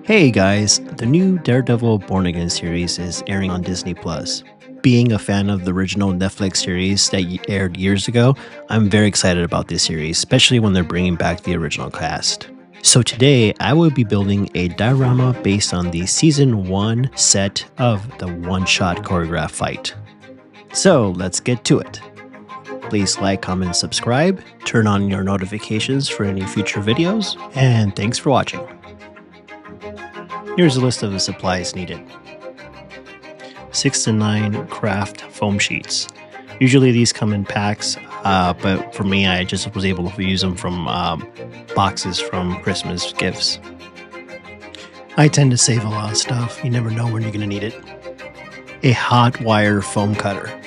Hey guys, the new Daredevil Born Again series is airing on Disney Plus. Being a fan of the original Netflix series that aired years ago, I'm very excited about this series, especially when they're bringing back the original cast. So today, I will be building a diorama based on the Season 1 set of the one-shot choreographed fight. So let's get to it. Please like, comment, subscribe, turn on your notifications for any future videos, and thanks for watching. Here's a list of the supplies needed. 6 to 9 craft foam sheets. Usually these come in packs, but for me I just was able to use them from boxes from Christmas gifts. I tend to save a lot of stuff. You never know when you're going to need it. A hot wire foam cutter.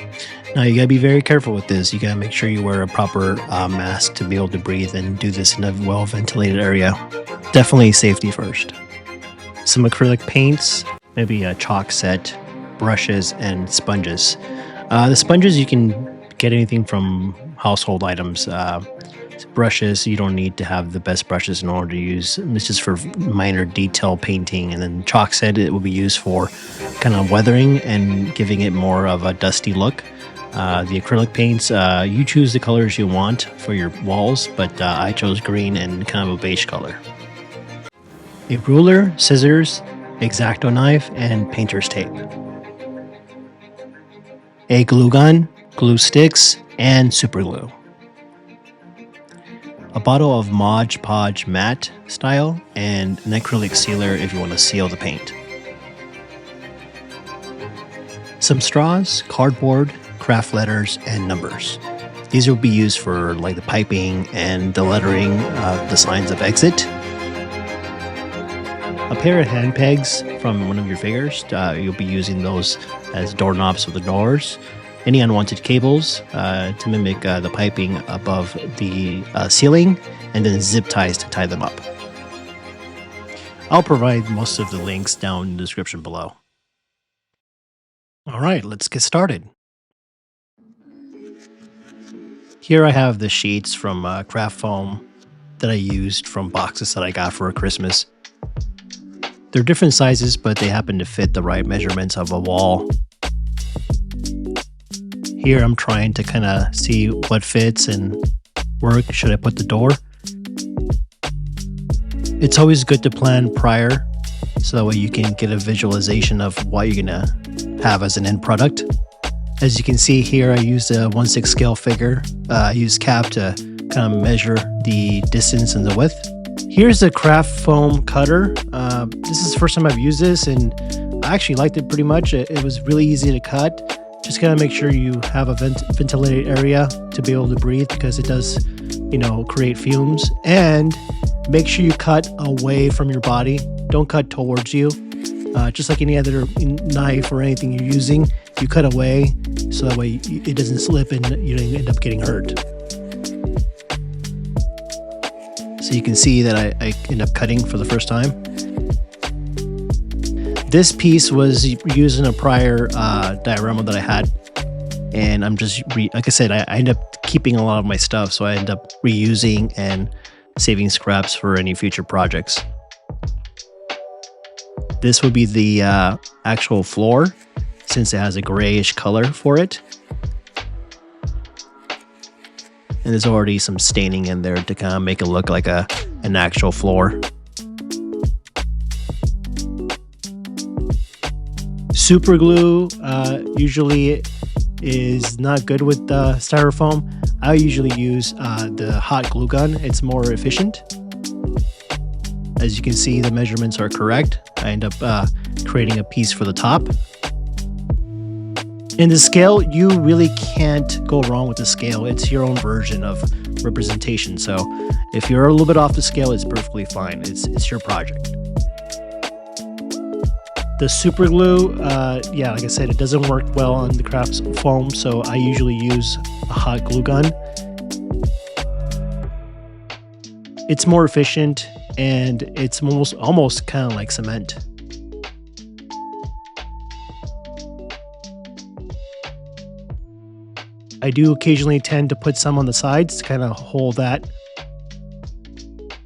Now you gotta be very careful with this. You gotta make sure you wear a proper mask to be able to breathe and do this in a well ventilated area. Definitely safety first. Some acrylic paints, maybe a chalk set, brushes, and sponges. The sponges, you can get anything from household items. Brushes, you don't need to have the best brushes in order to use. This is for minor detail painting. And then chalk set, it will be used for kind of weathering and giving it more of a dusty look. The acrylic paints, you choose the colors you want for your walls, but I chose green and kind of a beige color. A ruler, scissors, X-Acto knife, and painter's tape. A glue gun, glue sticks, and super glue. A bottle of Mod Podge matte style, and an acrylic sealer if you want to seal the paint. Some straws, cardboard, craft letters, and numbers. These will be used for like the piping and the lettering of the signs of exit. A pair of hand pegs from one of your figures. You'll be using those as doorknobs for the doors. Any unwanted cables to mimic the piping above the ceiling, and then zip ties to tie them up. I'll provide most of the links down in the description below. All right, let's get started. Here I have the sheets from craft foam that I used from boxes that I got for Christmas. They're different sizes, but they happen to fit the right measurements of a wall. Here I'm trying to kind of see what fits and work. Should I put the door? It's always good to plan prior, so that way you can get a visualization of what you're gonna have as an end product. As you can see here, I used a 1/6 scale figure. I used cap to kind of measure the distance and the width. Here's the craft foam cutter. This is the first time I've used this, and I actually liked it pretty much. It was really easy to cut. Just gotta make sure you have a ventilated area to be able to breathe, because it does, create fumes. And make sure you cut away from your body. Don't cut towards you. Just like any other knife or anything you're using, you cut away so that way it doesn't slip and you don't end up getting hurt. So you can see that I end up cutting for the first time. This piece was used in a prior diorama that I had, and I'm just, like I said, I end up keeping a lot of my stuff, so I end up reusing and saving scraps for any future projects. This would be the actual floor, since it has a grayish color for it. And there's already some staining in there to kind of make it look like an actual floor. Super glue usually is not good with the styrofoam. I usually use the hot glue gun. It's more efficient. As you can see, the measurements are correct. I end up creating a piece for the top. In the scale, you really can't go wrong with the scale. It's your own version of representation. So if you're a little bit off the scale, it's perfectly fine. It's your project. The super glue, yeah, like I said, it doesn't work well on the craft foam, so I usually use a hot glue gun. It's more efficient, and it's almost kind of like cement. I do occasionally tend to put some on the sides to kind of hold that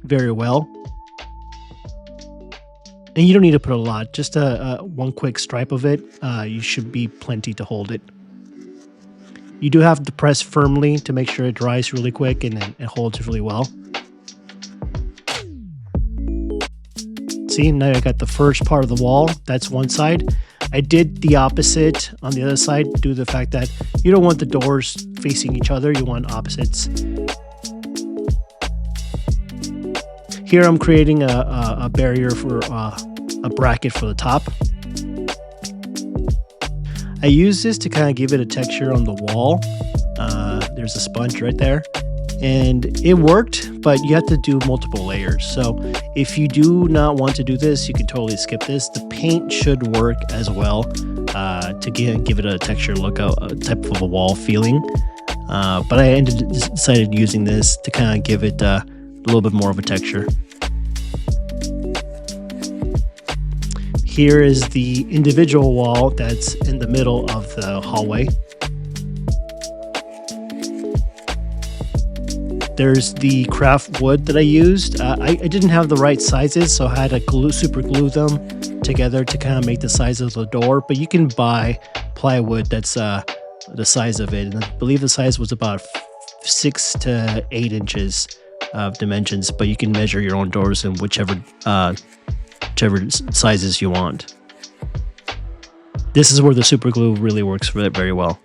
very well. And you don't need to put a lot, just a one quick stripe of it. You should be plenty to hold it. You do have to press firmly to make sure it dries really quick and then it holds really well. See, now I got the first part of the wall. That's one side. I did the opposite on the other side due to the fact that you don't want the doors facing each other. You want opposites. Here I'm creating a barrier for a bracket for the top. I use this to kind of give it a texture on the wall. There's a sponge right there. And it worked, but you have to do multiple layers. So if you do not want to do this, you can totally skip this. The paint should work as well to give it a texture look, a type of a wall feeling. But I decided using this to kind of give it a little bit more of a texture. Here is the individual wall that's in the middle of the hallway. There's the craft wood that I used. I didn't have the right sizes, so I had to super glue them together to kind of make the size of the door. But you can buy plywood that's the size of it. And I believe the size was about 6 to 8 inches of dimensions. But you can measure your own doors in whichever sizes you want. This is where the super glue really works for it very well.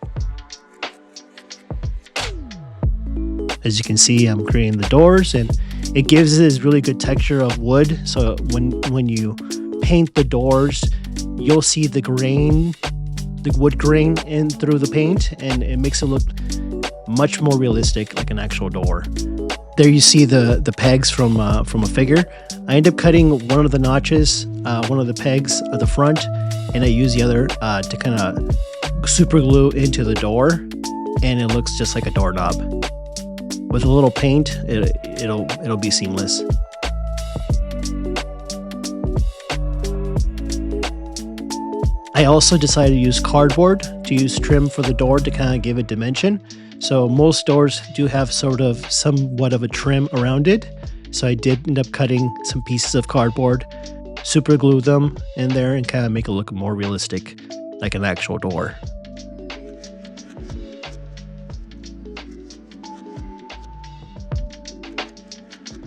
As you can see, I'm creating the doors, and it gives this really good texture of wood. So when you paint the doors, you'll see the grain, the wood grain in through the paint, and it makes it look much more realistic, like an actual door. There you see the pegs from a figure. I end up cutting one of the notches, one of the pegs at the front, and I use the other to kind of super glue into the door, and it looks just like a doorknob. With a little paint, it'll be seamless. I also decided to use cardboard to use trim for the door to kind of give it dimension. So most doors do have somewhat of a trim around it. So I did end up cutting some pieces of cardboard, super glue them in there, and kind of make it look more realistic, like an actual door.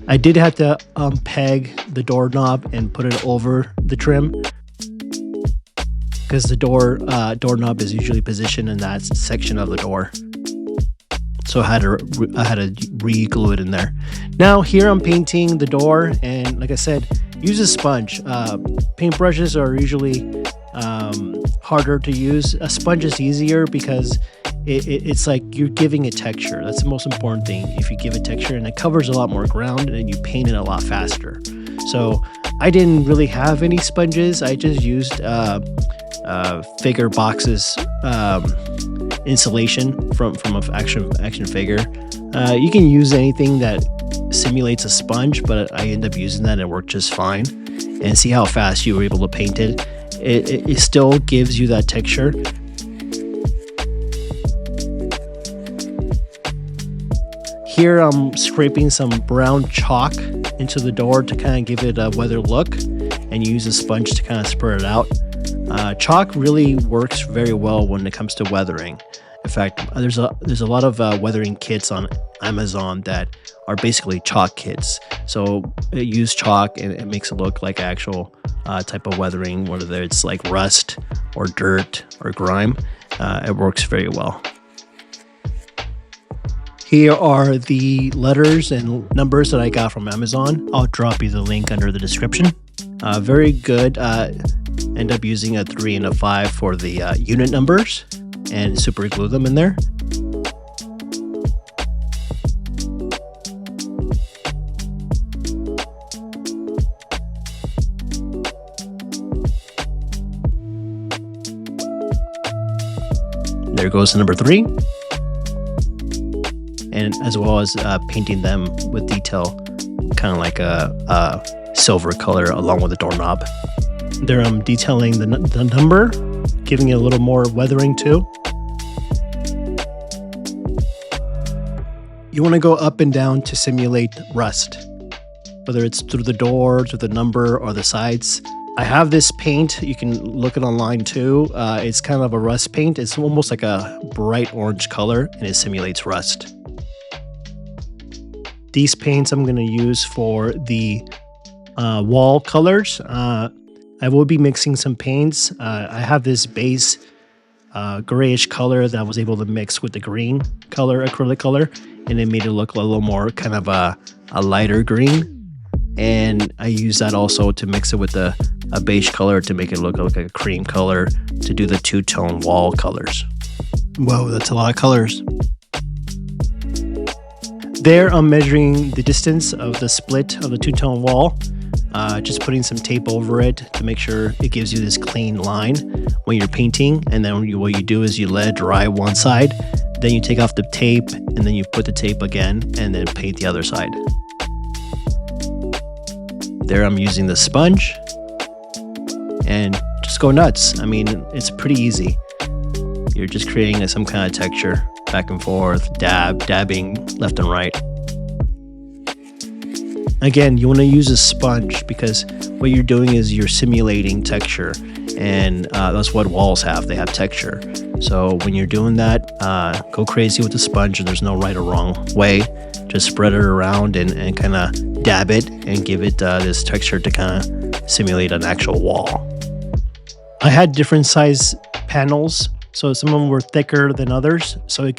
I did have to peg the doorknob and put it over the trim because the doorknob is usually positioned in that section of the door. So I had to re-glue it in there. Now here I'm painting the door, and like I said, use a sponge. Paintbrushes are usually harder to use. A sponge is easier because it's like you're giving it texture. That's the most important thing. If you give it texture, and it covers a lot more ground, and you paint it a lot faster. So I didn't really have any sponges. I just used figure boxes insulation from an action figure. You can use anything that simulates a sponge, but I end up using that and it worked just fine. And see how fast you were able to paint it. It still gives you that texture. Here I'm scraping some brown chalk into the door to kind of give it a weathered look, and use a sponge to kind of spread it out. Chalk really works very well when it comes to weathering. In fact, there's a lot of weathering kits on Amazon that are basically chalk kits. So use chalk and it makes it look like actual type of weathering, whether it's like rust or dirt or grime. It works very well. Here are the letters and numbers that I got from Amazon. I'll drop you the link under the description. Very good. End up using a 3 and a 5 for the unit numbers and super glue them in there. There goes the number 3. And as well as painting them with detail, kind of like a silver color along with the doorknob. There I'm detailing the number, giving it a little more weathering too. You want to go up and down to simulate rust, whether it's through the door, through the number, or the sides. I have this paint. You can look it online too. It's kind of a rust paint. It's almost like a bright orange color, and it simulates rust. These paints I'm going to use for the wall colors. I will be mixing some paints. I have this base grayish color that I was able to mix with the green color, acrylic color, and it made it look a little more kind of a lighter green. And I use that also to mix it with a beige color to make it look like a cream color to do the two-tone wall colors. Whoa, that's a lot of colors. There I'm measuring the distance of the split of the two-tone wall. Just putting some tape over it to make sure it gives you this clean line when you're painting. And then what you do is you let it dry one side, then you take off the tape, and then you put the tape again and then paint the other side. There I'm using the sponge and just go nuts. I mean, it's pretty easy. You're just creating some kind of texture, back and forth, dabbing left and right. Again, you want to use a sponge because what you're doing is you're simulating texture, and that's what walls have. They have texture. So when you're doing that, go crazy with the sponge, and there's no right or wrong way. Just spread it around and kind of dab it and give it this texture to kind of simulate an actual wall. I had different size panels, so some of them were thicker than others. So it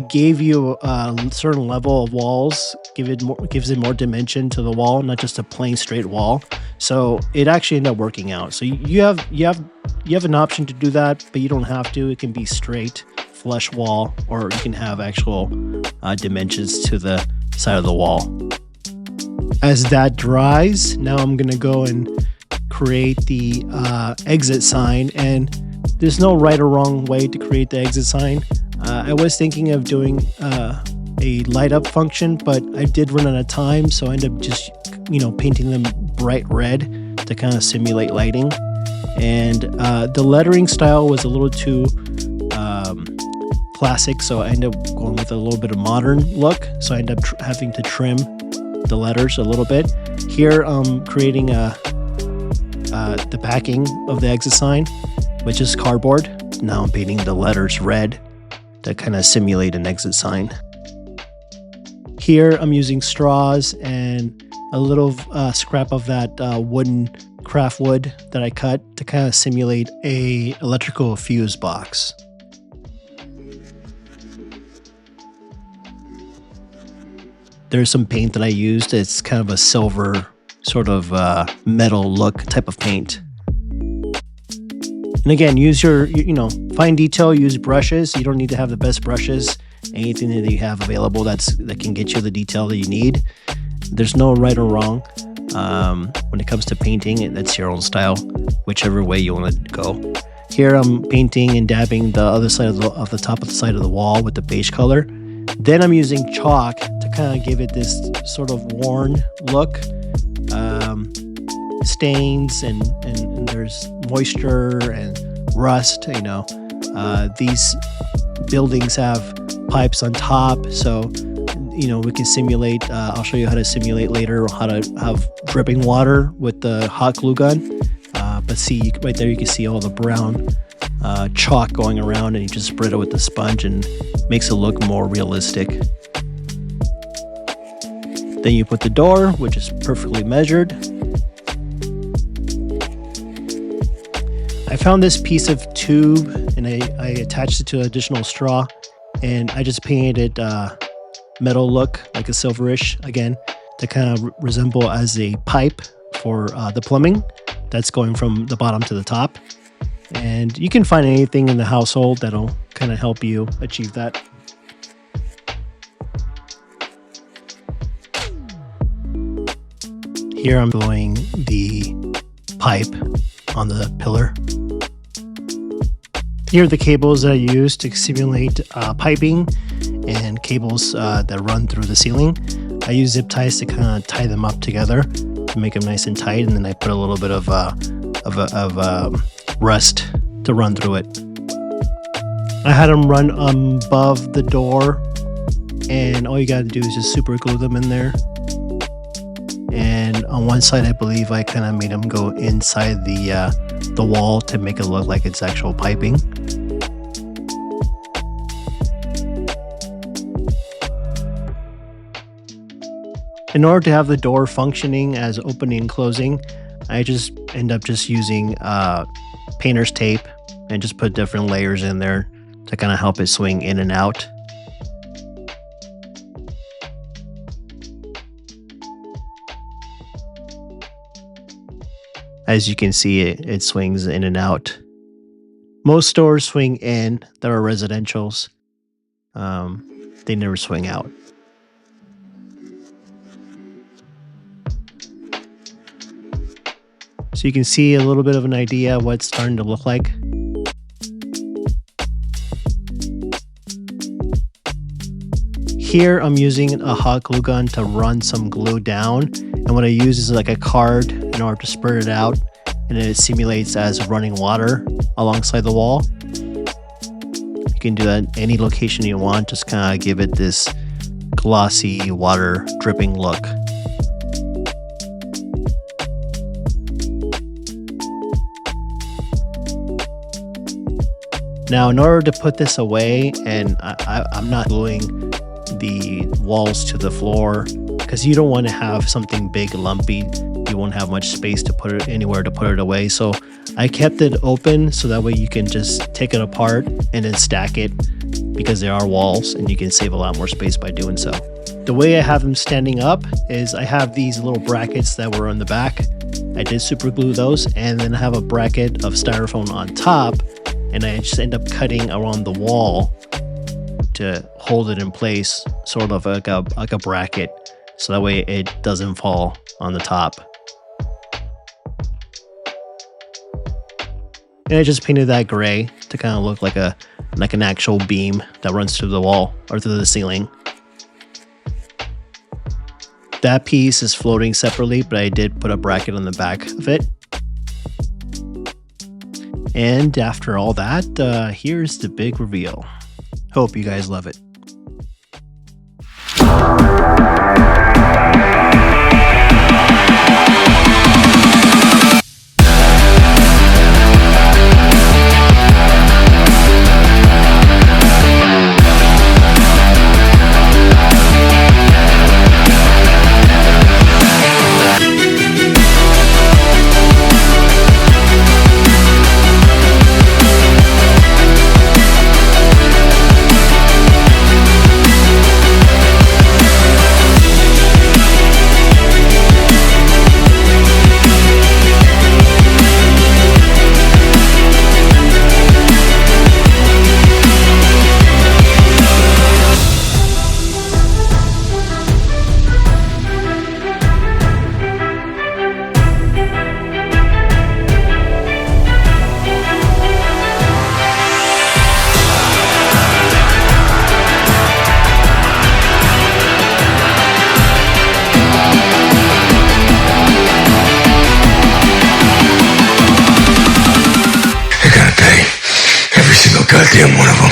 gave you a certain level of walls, gives it more dimension to the wall, not just a plain straight wall. So it actually ended up working out. So you have an option to do that, but you don't have to. It can be straight, flush wall, or you can have actual dimensions to the side of the wall. As that dries, now I'm gonna go and create the exit sign, and there's no right or wrong way to create the exit sign. I was thinking of doing a light up function, but I did run out of time, so I ended up just painting them bright red to kind of simulate lighting. And the lettering style was a little too classic, so I ended up going with a little bit of modern look. So I ended up having to trim the letters a little bit. Here I'm creating the backing of the exit sign, which is cardboard. Now I'm painting the letters red to kind of simulate an exit sign. Here I'm using straws and a little scrap of that wooden craft wood that I cut to kind of simulate a electrical fuse box. There's some paint that I used. It's kind of a silver sort of metal look type of paint. And again, use your, fine detail, use brushes. You don't need to have the best brushes. Anything that you have available that can get you the detail that you need. There's no right or wrong. When it comes to painting, that's your own style, whichever way you want to go. Here I'm painting and dabbing the other side of the top of the side of the wall with the beige color. Then I'm using chalk to kind of give it this sort of worn look. Stains and there's moisture and rust. These buildings have pipes on top, so we can simulate. I'll show you how to simulate later how to have dripping water with the hot glue gun. But see right there, you can see all the brown chalk going around, and you just spread it with the sponge and makes it look more realistic. Then you put the door, which is perfectly measured. I found this piece of tube and I attached it to additional straw, and I just painted it metal look, like a silverish, again, to kind of resemble as a pipe for the plumbing that's going from the bottom to the top. And you can find anything in the household that'll kind of help you achieve that. Here I'm doing the pipe on the pillar. Here are the cables that I use to simulate piping and cables that run through the ceiling. I use zip ties to kind of tie them up together to make them nice and tight, and then I put a little bit of rust to run through it. I had them run above the door, and all you gotta do is just super glue them in there. And on one side, I believe I kind of made them go inside the wall to make it look like it's actual piping. In order to have the door functioning as opening and closing, I just end up just using painter's tape and just put different layers in there to kind of help it swing in and out. As you can see, it swings in and out. Most doors swing in that are residentials. They never swing out. So you can see a little bit of an idea of what it's starting to look like. Here I'm using a hot glue gun to run some glue down, and what I use is like a card in order to spread it out, and it simulates as running water alongside the wall. You can do that any location you want, just kind of give it this glossy water dripping look. Now, in order to put this away, and I'm not gluing the walls to the floor because you don't want to have something big, lumpy. You won't have much space to put it anywhere to put it away. So I kept it open so that way you can just take it apart and then stack it, because there are walls and you can save a lot more space by doing so. The way I have them standing up is I have these little brackets that were on the back. I did super glue those, and then I have a bracket of styrofoam on top, and I just end up cutting around the wall to hold it in place, sort of like a bracket, so that way it doesn't fall on the top. And I just painted that gray to kind of look like an actual beam that runs through the wall or through the ceiling. That piece is floating separately, but I did put a bracket on the back of it. And after all that, here's the big reveal. Hope you guys love it. Goddamn one of them.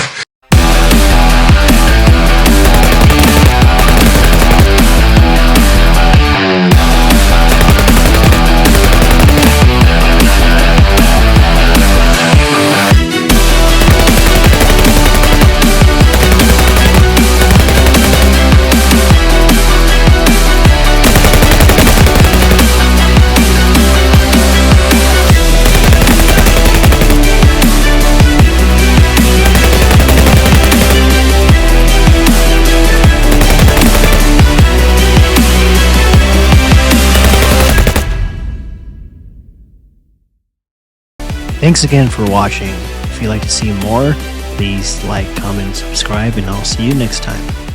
Thanks again for watching. If you'd like to see more, please like, comment, subscribe, and I'll see you next time.